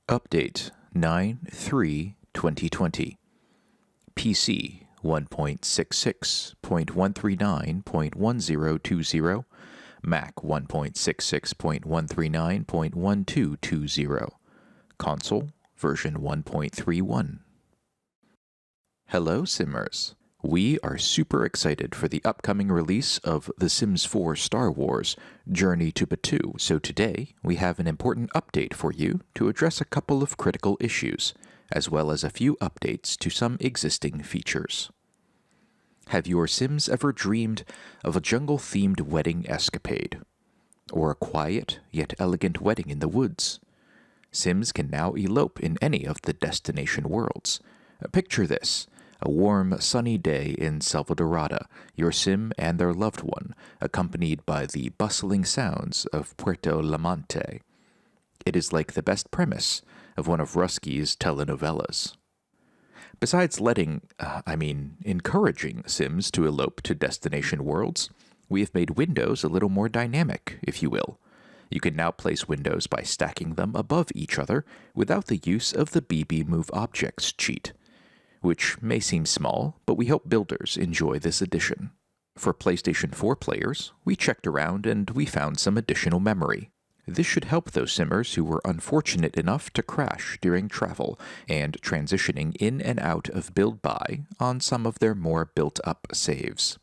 Update 9.3.2020 PC 1.66.139.1020 Mac 1.66.139.1220 Console version 1.31. Hello Simmers! We are super excited for the upcoming release of The Sims 4 Star Wars Journey to Batuu, so today we have an important update for you to address a couple of critical issues, as well as a few updates to some existing features. Have your Sims ever dreamed of a jungle-themed wedding escapade? Or a quiet yet elegant wedding in the woods? Sims can now elope in any of the destination worlds. Picture this. A warm, sunny day in Salvadorada, your Sim and their loved one, accompanied by the bustling sounds of Puerto Lamante. It is like the best premise of one of Rusky's telenovelas. Besides encouraging Sims to elope to destination worlds, we have made windows a little more dynamic, if you will. You can now place windows by stacking them above each other without the use of the BB Move Objects cheat, which may seem small, but we hope builders enjoy this addition. For PlayStation 4 players, we checked around and we found some additional memory. This should help those Simmers who were unfortunate enough to crash during travel and transitioning in and out of build by on some of their more built-up saves.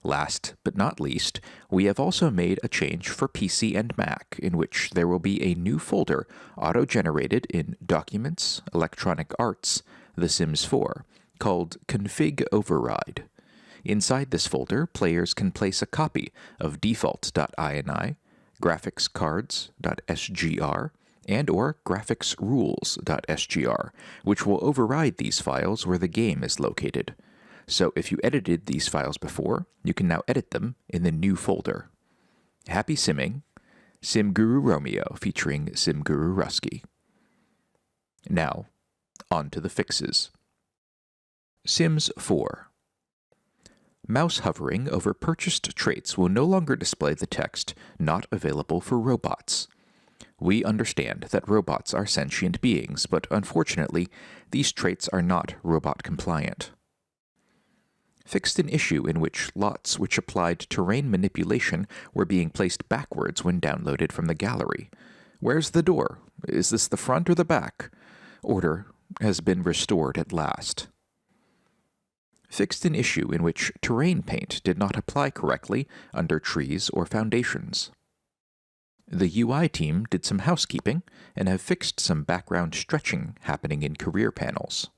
Last but not least, we have also made a change for PC and Mac, in which there will be a new folder auto-generated in Documents, Electronic Arts, The Sims 4, called Config Override. Inside this folder, players can place a copy of default.ini, graphicscards.sgr, and or graphicsrules.sgr, which will override these files where the game is located. So if you edited these files before, you can now edit them in the new folder. Happy simming, SimGuru Romeo featuring SimGuru Rusky. Now, on to the fixes. Sims 4. Mouse hovering over purchased traits will no longer display the text "not available for robots." We understand that robots are sentient beings, but unfortunately, these traits are not robot compliant. Fixed an issue in which lots which applied terrain manipulation were being placed backwards when downloaded from the gallery. Where's the door? Is this the front or the back? Order has been restored at last. Fixed an issue in which terrain paint did not apply correctly under trees or foundations. The UI team did some housekeeping and have fixed some background stretching happening in career panels.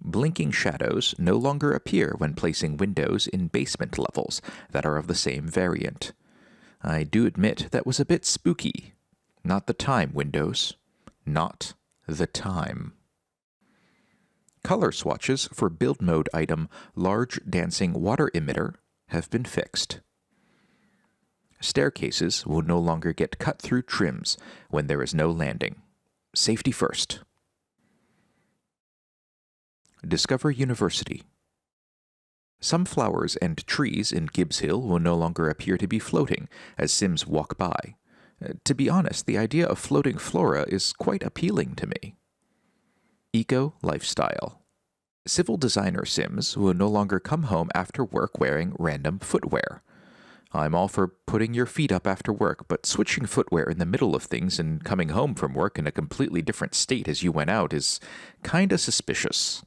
Blinking shadows no longer appear when placing windows in basement levels that are of the same variant. I do admit that was a bit spooky. Not the time, Windows. Not the time. Color swatches for build mode item Large Dancing Water Emitter have been fixed. Staircases will no longer get cut through trims when there is no landing. Safety first. Discover University. Some flowers and trees in Gibbs Hill will no longer appear to be floating as Sims walk by. To be honest, the idea of floating flora is quite appealing to me. Eco Lifestyle. Civil designer Sims will no longer come home after work wearing random footwear. I'm all for putting your feet up after work, but switching footwear in the middle of things and coming home from work in a completely different state as you went out is kinda suspicious.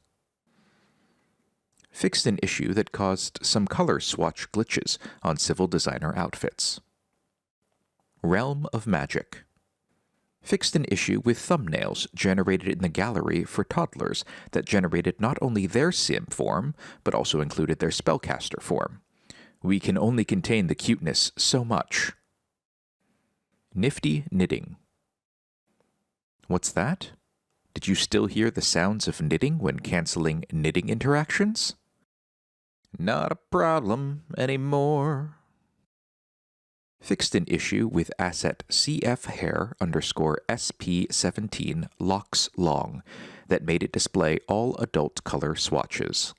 Fixed an issue that caused some color swatch glitches on civil designer outfits. Realm of Magic. Fixed an issue with thumbnails generated in the gallery for toddlers that generated not only their Sim form, but also included their spellcaster form. We can only contain the cuteness so much. Nifty Knitting. What's that? Did you still hear the sounds of knitting when canceling knitting interactions? Not a problem anymore. Fixed an issue with asset CFHair_SP17 locks long that made it display all adult color swatches.